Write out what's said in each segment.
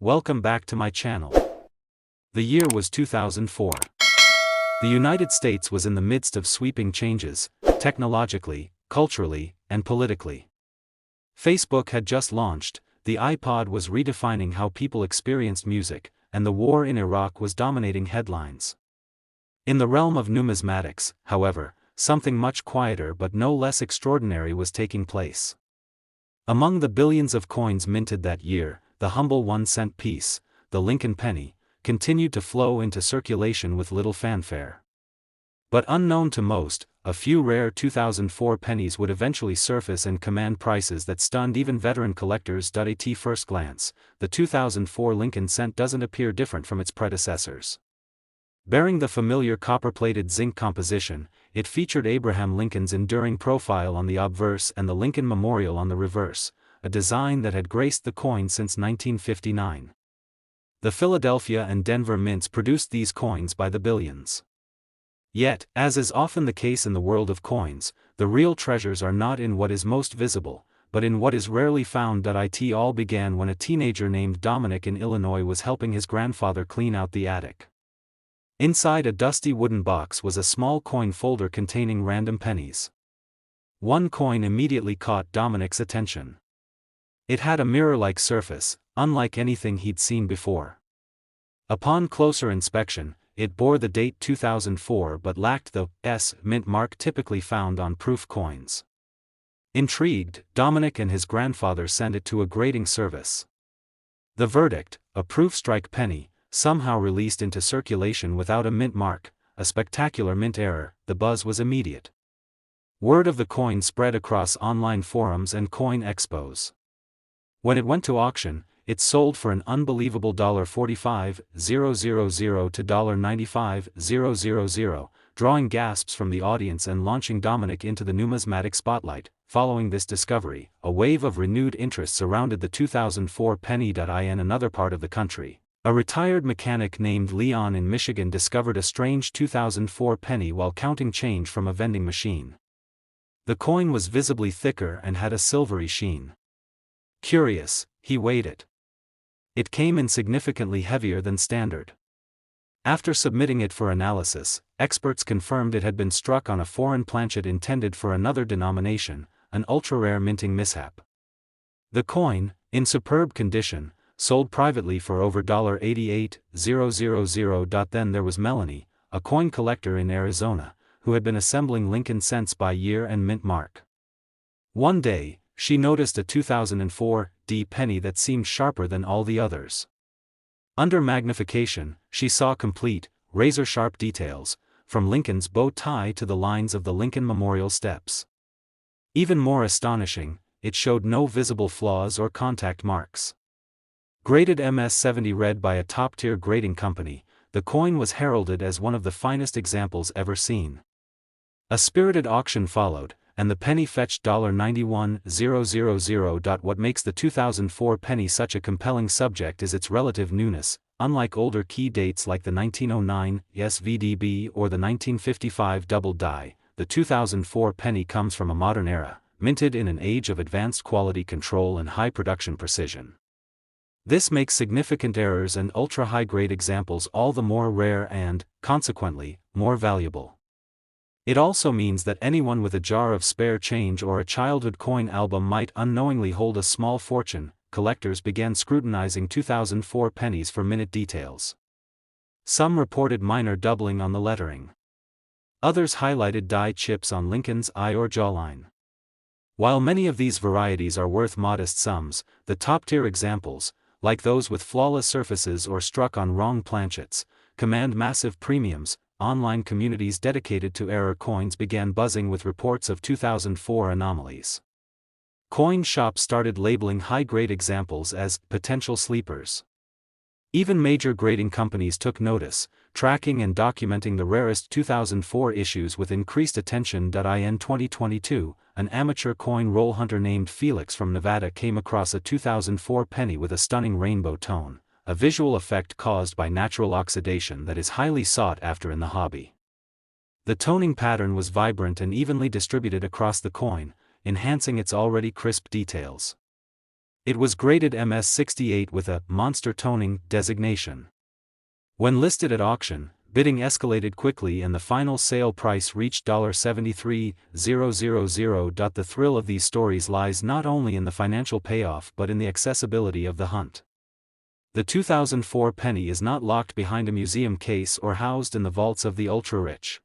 Welcome back to my channel. The year was 2004. The United States was in the midst of sweeping changes, technologically, culturally, and politically. Facebook had just launched, the iPod was redefining how people experienced music, and the war in Iraq was dominating headlines. In the realm of numismatics, however, something much quieter but no less extraordinary was taking place. Among the billions of coins minted that year, the humble 1-cent piece, the Lincoln penny, continued to flow into circulation with little fanfare. But unknown to most, a few rare 2004 pennies would eventually surface and command prices that stunned even veteran collectors. At first glance, the 2004 Lincoln cent doesn't appear different from its predecessors. Bearing the familiar copper-plated zinc composition, it featured Abraham Lincoln's enduring profile on the obverse and the Lincoln Memorial on the reverse, a design that had graced the coin since 1959. The Philadelphia and Denver mints produced these coins by the billions. Yet, as is often the case in the world of coins, the real treasures are not in what is most visible, but in what is rarely found. It all began when a teenager named Dominic in Illinois was helping his grandfather clean out the attic. Inside a dusty wooden box was a small coin folder containing random pennies. One coin immediately caught Dominic's attention. It had a mirror-like surface, unlike anything he'd seen before. Upon closer inspection, it bore the date 2004 but lacked the S mint mark typically found on proof coins. Intrigued, Dominic and his grandfather sent it to a grading service. The verdict, a proof strike penny, somehow released into circulation without a mint mark, a spectacular mint error. The buzz was immediate. Word of the coin spread across online forums and coin expos. When it went to auction, it sold for an unbelievable $45,000 to $95,000, drawing gasps from the audience and launching Dominic into the numismatic spotlight. Following this discovery, a wave of renewed interest surrounded the 2004 penny. In another part of the country, a retired mechanic named Leon in Michigan discovered a strange 2004 penny while counting change from a vending machine. The coin was visibly thicker and had a silvery sheen. Curious, he weighed it. It came in significantly heavier than standard. After submitting it for analysis, experts confirmed it had been struck on a foreign planchet intended for another denomination, an ultra-rare minting mishap. The coin, in superb condition, sold privately for over $88,000. Then there was Melanie, a coin collector in Arizona, who had been assembling Lincoln cents by year and mint mark. One day, she noticed a 2004 D penny that seemed sharper than all the others. Under magnification, she saw complete, razor-sharp details, from Lincoln's bow tie to the lines of the Lincoln Memorial steps. Even more astonishing, it showed no visible flaws or contact marks. Graded MS-70 read by a top-tier grading company, the coin was heralded as one of the finest examples ever seen. A spirited auction followed, and the penny fetched $91,000. What makes the 2004 penny such a compelling subject is its relative newness. Unlike older key dates like the 1909 SVDB or the 1955 double die, the 2004 penny comes from a modern era, minted in an age of advanced quality control and high production precision. This makes significant errors and ultra-high-grade examples all the more rare and, consequently, more valuable. It also means that anyone with a jar of spare change or a childhood coin album might unknowingly hold a small fortune. Collectors began scrutinizing 2004 pennies for minute details. Some reported minor doubling on the lettering. Others highlighted die chips on Lincoln's eye or jawline. While many of these varieties are worth modest sums, the top-tier examples, like those with flawless surfaces or struck on wrong planchets, command massive premiums. Online communities dedicated to error coins began buzzing with reports of 2004 anomalies. Coin shops started labeling high-grade examples as potential sleepers. Even major grading companies took notice, tracking and documenting the rarest 2004 issues with increased attention. In 2022, an amateur coin roll hunter named Felix from Nevada came across a 2004 penny with a stunning rainbow tone, a visual effect caused by natural oxidation that is highly sought after in the hobby. The toning pattern was vibrant and evenly distributed across the coin, enhancing its already crisp details. It was graded MS-68 with a monster toning designation. When listed at auction, bidding escalated quickly and the final sale price reached $73,000. The thrill of these stories lies not only in the financial payoff but in the accessibility of the hunt. The 2004 penny is not locked behind a museum case or housed in the vaults of the ultra-rich.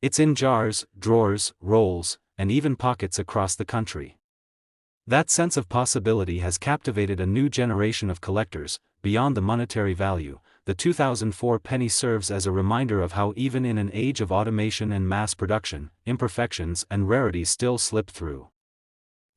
It's in jars, drawers, rolls, and even pockets across the country. That sense of possibility has captivated a new generation of collectors. Beyond the monetary value, the 2004 penny serves as a reminder of how even in an age of automation and mass production, imperfections and rarities still slip through.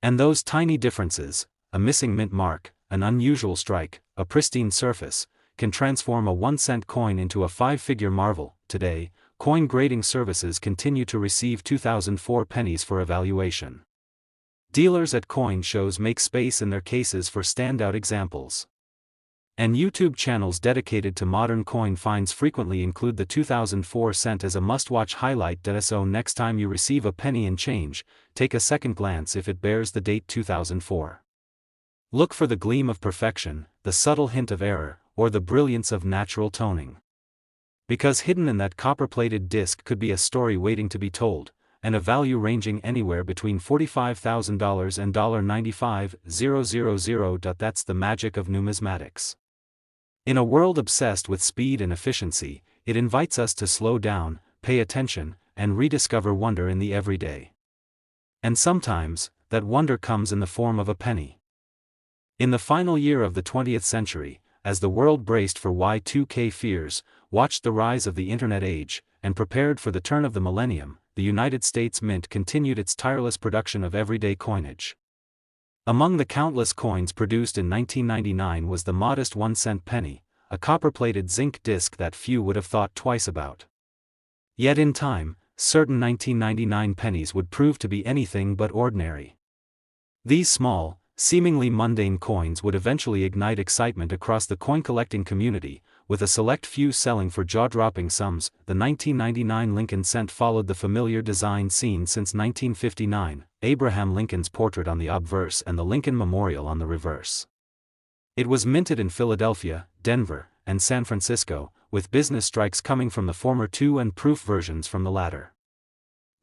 And those tiny differences, a missing mint mark, an unusual strike, a pristine surface, can transform a 1-cent coin into a 5-figure marvel. Today, coin grading services continue to receive 2004 pennies for evaluation. Dealers at coin shows make space in their cases for standout examples. And YouTube channels dedicated to modern coin finds frequently include the 2004 cent as a must-watch highlight. So next time you receive a penny and change, take a second glance if it bears the date 2004. Look for the gleam of perfection, the subtle hint of error, or the brilliance of natural toning. Because hidden in that copper-plated disc could be a story waiting to be told, and a value ranging anywhere between $45,000 and $95,000. That's the magic of numismatics. In a world obsessed with speed and efficiency, it invites us to slow down, pay attention, and rediscover wonder in the everyday. And sometimes, that wonder comes in the form of a penny. In the final year of the 20th century, as the world braced for Y2K fears, watched the rise of the Internet age, and prepared for the turn of the millennium, the United States Mint continued its tireless production of everyday coinage. Among the countless coins produced in 1999 was the modest 1-cent penny, a copper-plated zinc disc that few would have thought twice about. Yet in time, certain 1999 pennies would prove to be anything but ordinary. These small, seemingly mundane coins would eventually ignite excitement across the coin-collecting community, with a select few selling for jaw-dropping sums. The 1999 Lincoln cent followed the familiar design seen since 1959, Abraham Lincoln's portrait on the obverse and the Lincoln Memorial on the reverse. It was minted in Philadelphia, Denver, and San Francisco, with business strikes coming from the former two and proof versions from the latter.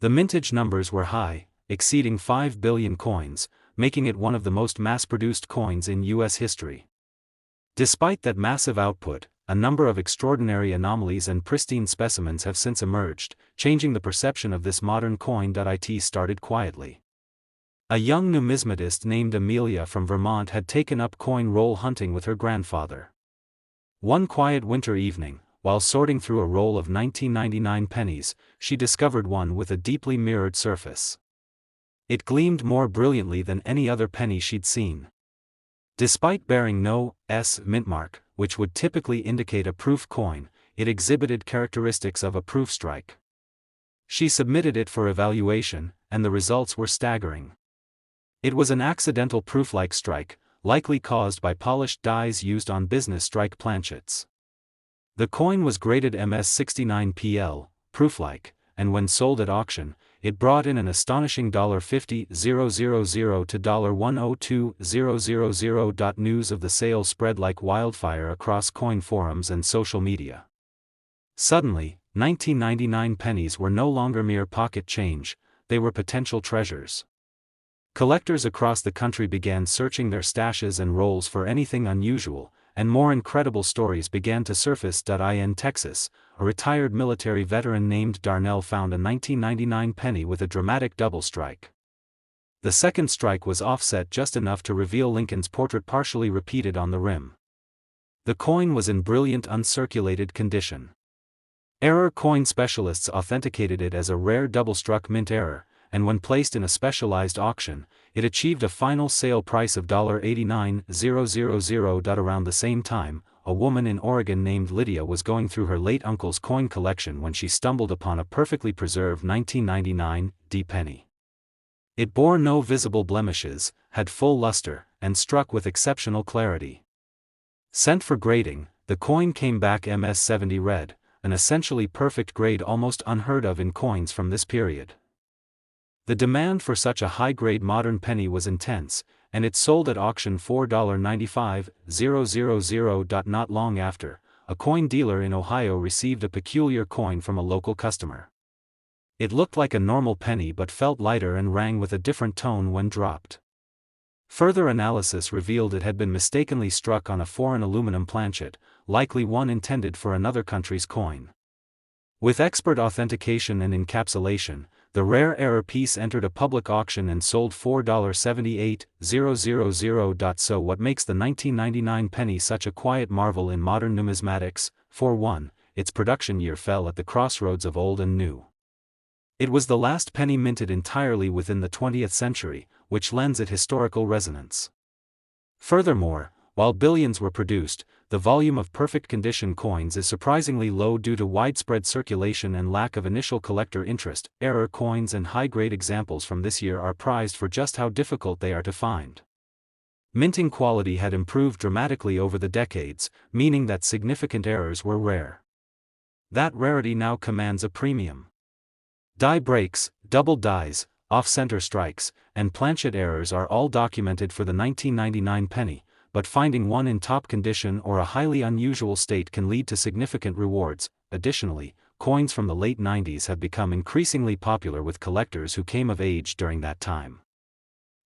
The mintage numbers were high, exceeding 5 billion coins, making it one of the most mass-produced coins in U.S. history. Despite that massive output, a number of extraordinary anomalies and pristine specimens have since emerged, changing the perception of this modern coin. It started quietly. A young numismatist named Amelia from Vermont had taken up coin roll hunting with her grandfather. One quiet winter evening, while sorting through a roll of 1999 pennies, she discovered one with a deeply mirrored surface. It gleamed more brilliantly than any other penny she'd seen. Despite bearing no S mint mark, which would typically indicate a proof coin, it exhibited characteristics of a proof strike. She submitted it for evaluation, and the results were staggering. It was an accidental proof-like strike, likely caused by polished dies used on business strike planchets. The coin was graded MS-69 PL, proof-like, and when sold at auction, it brought in an astonishing $50,000 to $102,000. News of the sale spread like wildfire across coin forums and social media. Suddenly, 1999 pennies were no longer mere pocket change, they were potential treasures. Collectors across the country began searching their stashes and rolls for anything unusual, and more incredible stories began to surface. In Texas, a retired military veteran named Darnell found a 1999 penny with a dramatic double strike. The second strike was offset just enough to reveal Lincoln's portrait partially repeated on the rim. The coin was in brilliant uncirculated condition. Error coin specialists authenticated it as a rare double-struck mint error, and when placed in a specialized auction, it achieved a final sale price of $89,000. Around the same time, a woman in Oregon named Lydia was going through her late uncle's coin collection when she stumbled upon a perfectly preserved 1999 D penny. It bore no visible blemishes, had full luster, and struck with exceptional clarity. Sent for grading, the coin came back MS-70 red, an essentially perfect grade almost unheard of in coins from this period. The demand for such a high-grade modern penny was intense, and it sold at auction $4.95,000. Not long after, a coin dealer in Ohio received a peculiar coin from a local customer. It looked like a normal penny but felt lighter and rang with a different tone when dropped. Further analysis revealed it had been mistakenly struck on a foreign aluminum planchet, likely one intended for another country's coin. With expert authentication and encapsulation, the rare error piece entered a public auction and sold $4.78,000. So what makes the 1999 penny such a quiet marvel in modern numismatics? For one, its production year fell at the crossroads of old and new. It was the last penny minted entirely within the 20th century, which lends it historical resonance. Furthermore, while billions were produced, the volume of perfect condition coins is surprisingly low due to widespread circulation and lack of initial collector interest. Error coins and high-grade examples from this year are prized for just how difficult they are to find. Minting quality had improved dramatically over the decades, meaning that significant errors were rare. That rarity now commands a premium. Die breaks, double dies, off-center strikes, and planchet errors are all documented for the 1999 penny, but finding one in top condition or a highly unusual state can lead to significant rewards. Additionally, coins from the late 90s have become increasingly popular with collectors who came of age during that time.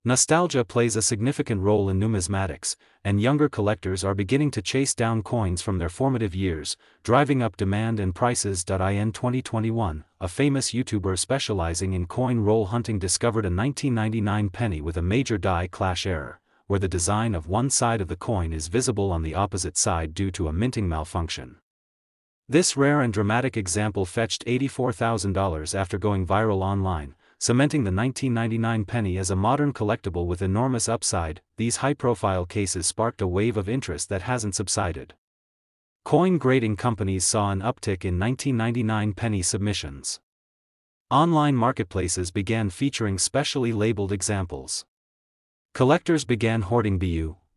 Nostalgia plays a significant role in numismatics, and younger collectors are beginning to chase down coins from their formative years, driving up demand and prices. In 2021, a famous YouTuber specializing in coin roll hunting discovered a 1999 penny with a major die clash error, where the design of one side of the coin is visible on the opposite side due to a minting malfunction. This rare and dramatic example fetched $84,000 after going viral online, cementing the 1999 penny as a modern collectible with enormous upside. These high-profile cases sparked a wave of interest that hasn't subsided. Coin grading companies saw an uptick in 1999 penny submissions. Online marketplaces began featuring specially labeled examples. Collectors began hoarding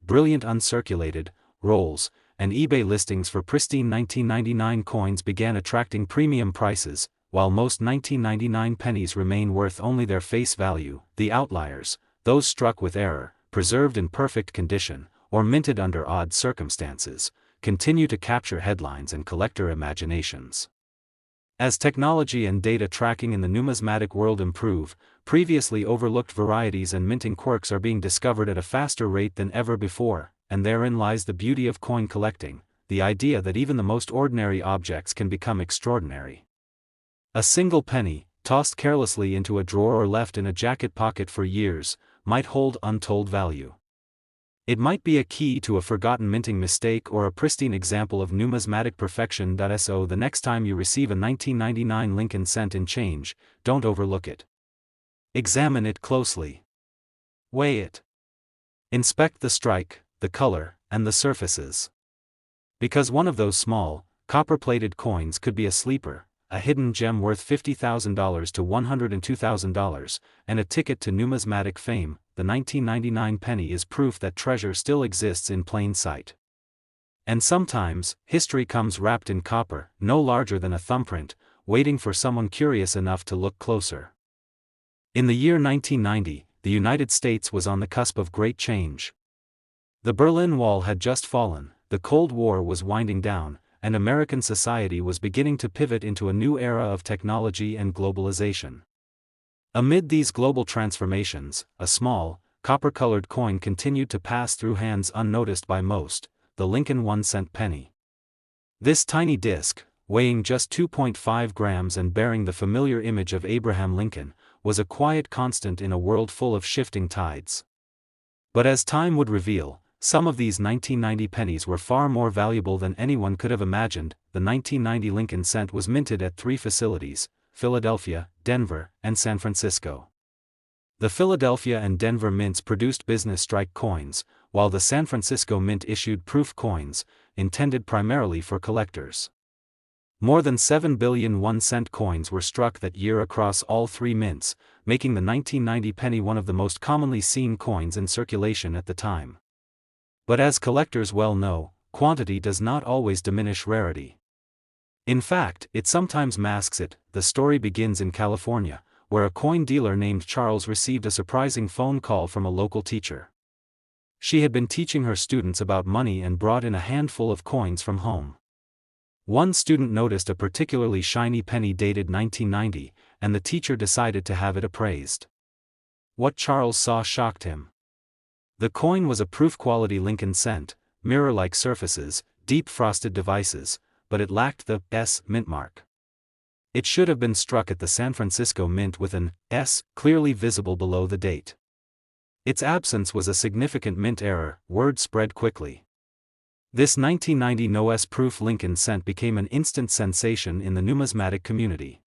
brilliant uncirculated, rolls, and eBay listings for pristine 1999 coins began attracting premium prices. While most 1999 pennies remain worth only their face value, the outliers, those struck with error, preserved in perfect condition, or minted under odd circumstances, continue to capture headlines and collector imaginations. As technology and data tracking in the numismatic world improve, previously overlooked varieties and minting quirks are being discovered at a faster rate than ever before, and therein lies the beauty of coin collecting, the idea that even the most ordinary objects can become extraordinary. A single penny, tossed carelessly into a drawer or left in a jacket pocket for years, might hold untold value. It might be a key to a forgotten minting mistake or a pristine example of numismatic perfection. So the next time you receive a 1999 Lincoln cent in change, don't overlook it. Examine it closely. Weigh it. Inspect the strike, the color, and the surfaces. Because one of those small, copper-plated coins could be a sleeper, a hidden gem worth $50,000 to $102,000, and a ticket to numismatic fame, the 1999 penny is proof that treasure still exists in plain sight. And sometimes, history comes wrapped in copper, no larger than a thumbprint, waiting for someone curious enough to look closer. In the year 1990, the United States was on the cusp of great change. The Berlin Wall had just fallen, the Cold War was winding down, and American society was beginning to pivot into a new era of technology and globalization. Amid these global transformations, a small, copper-colored coin continued to pass through hands unnoticed by most, the Lincoln 1-cent penny. This tiny disc, weighing just 2.5 grams and bearing the familiar image of Abraham Lincoln, was a quiet constant in a world full of shifting tides. But as time would reveal, some of these 1990 pennies were far more valuable than anyone could have imagined. The 1990 Lincoln cent was minted at 3 facilities: Philadelphia, Denver, and San Francisco. The Philadelphia and Denver mints produced business strike coins, while the San Francisco mint issued proof coins, intended primarily for collectors. More than 7 billion 1-cent coins were struck that year across all 3 mints, making the 1990 penny one of the most commonly seen coins in circulation at the time. But as collectors well know, quantity does not always diminish rarity. In fact, it sometimes masks it. The story begins in California, where a coin dealer named Charles received a surprising phone call from a local teacher. She had been teaching her students about money and brought in a handful of coins from home. One student noticed a particularly shiny penny dated 1990, and the teacher decided to have it appraised. What Charles saw shocked him. The coin was a proof-quality Lincoln cent, mirror-like surfaces, deep frosted devices, but it lacked the S mint mark. It should have been struck at the San Francisco Mint with an S clearly visible below the date. Its absence was a significant mint error. Word spread quickly. This 1990 no-S-proof Lincoln cent became an instant sensation in the numismatic community.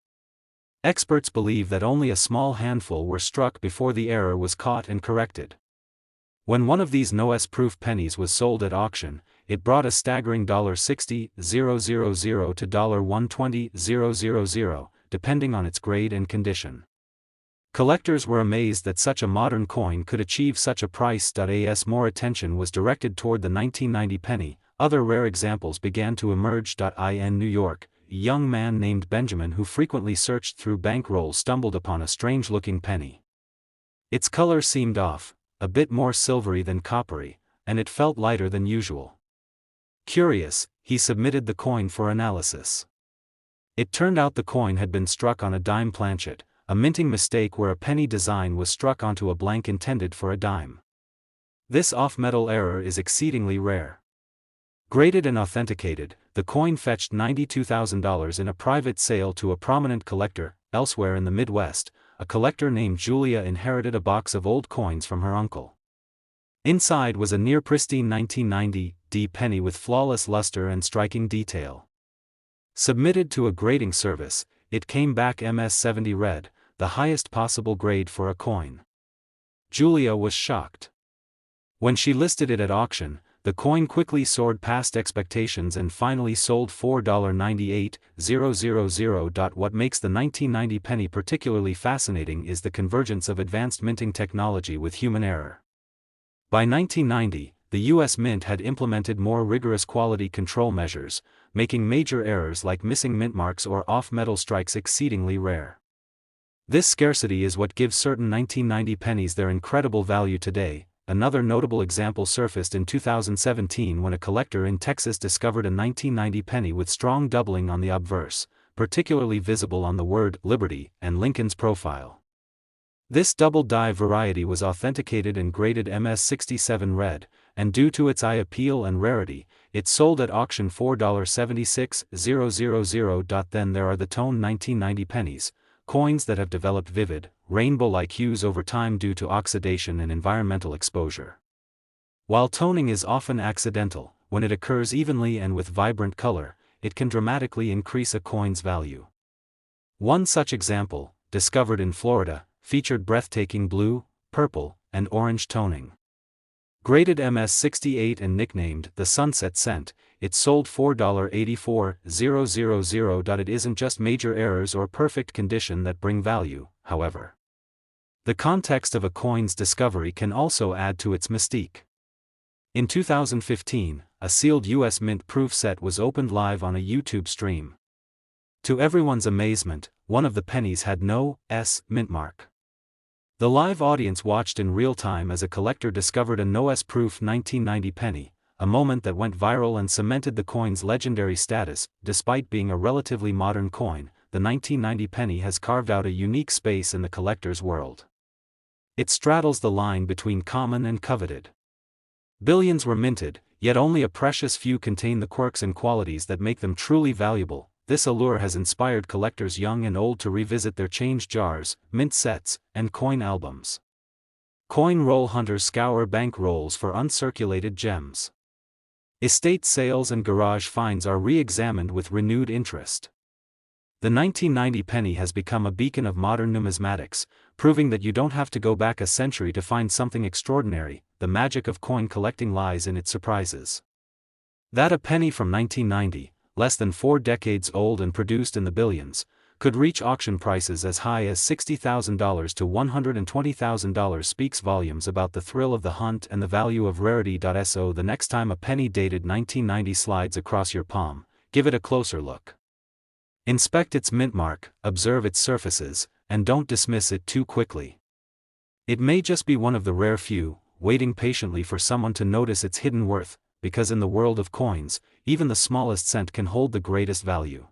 Experts believe that only a small handful were struck before the error was caught and corrected. When one of these no-S-proof pennies was sold at auction, it brought a staggering $60,000 to $120,000, depending on its grade and condition. Collectors were amazed that such a modern coin could achieve such a price. As more attention was directed toward the 1990 penny, other rare examples began to emerge. In New York, a young man named Benjamin who frequently searched through bankrolls stumbled upon a strange-looking penny. Its color seemed off, a bit more silvery than coppery, and it felt lighter than usual. Curious, he submitted the coin for analysis. It turned out the coin had been struck on a dime planchet, a minting mistake where a penny design was struck onto a blank intended for a dime. This off-metal error is exceedingly rare. Graded and authenticated, the coin fetched $92,000 in a private sale to a prominent collector. Elsewhere in the Midwest, a collector named Julia inherited a box of old coins from her uncle. Inside was a near-pristine 1990 D penny with flawless luster and striking detail. Submitted to a grading service, it came back MS-70 red, the highest possible grade for a coin. Julia was shocked. When she listed it at auction, the coin quickly soared past expectations and finally sold $4.98,000. What makes the 1990 penny particularly fascinating is the convergence of advanced minting technology with human error. By 1990, the U.S. Mint had implemented more rigorous quality control measures, making major errors like missing mint marks or off-metal strikes exceedingly rare. This scarcity is what gives certain 1990 pennies their incredible value today. Another notable example surfaced in 2017 when a collector in Texas discovered a 1990 penny with strong doubling on the obverse, particularly visible on the word Liberty and Lincoln's profile. This double-die variety was authenticated and graded MS-67 red, and due to its eye appeal and rarity, it sold at auction $4.76,000. Then there are the tone 1990 pennies, coins that have developed vivid, rainbow-like hues over time due to oxidation and environmental exposure. While toning is often accidental, when it occurs evenly and with vibrant color, it can dramatically increase a coin's value. One such example, discovered in Florida, featured breathtaking blue, purple, and orange toning. Graded MS-68 and nicknamed the Sunset Cent, it sold $4.84,000. It isn't just major errors or perfect condition that bring value, however. The context of a coin's discovery can also add to its mystique. In 2015, a sealed U.S. Mint proof set was opened live on a YouTube stream. To everyone's amazement, one of the pennies had no S mint mark. The live audience watched in real time as a collector discovered a no-S-proof 1990 penny, a moment that went viral and cemented the coin's legendary status. Despite being a relatively modern coin, the 1990 penny has carved out a unique space in the collector's world. It straddles the line between common and coveted. Billions were minted, yet only a precious few contain the quirks and qualities that make them truly valuable. This allure has inspired collectors young and old to revisit their change jars, mint sets, and coin albums. Coin roll hunters scour bank rolls for uncirculated gems. Estate sales and garage finds are re-examined with renewed interest. The 1990 penny has become a beacon of modern numismatics, proving that you don't have to go back a century to find something extraordinary. The magic of coin collecting lies in its surprises. That a penny from 1990, less than 4 decades old and produced in the billions, could reach auction prices as high as $60,000 to $120,000 speaks volumes about the thrill of the hunt and the value of rarity. So the next time a penny dated 1990 slides across your palm, give it a closer look. Inspect its mint mark, observe its surfaces, and don't dismiss it too quickly. It may just be one of the rare few, waiting patiently for someone to notice its hidden worth, because in the world of coins, even the smallest cent can hold the greatest value.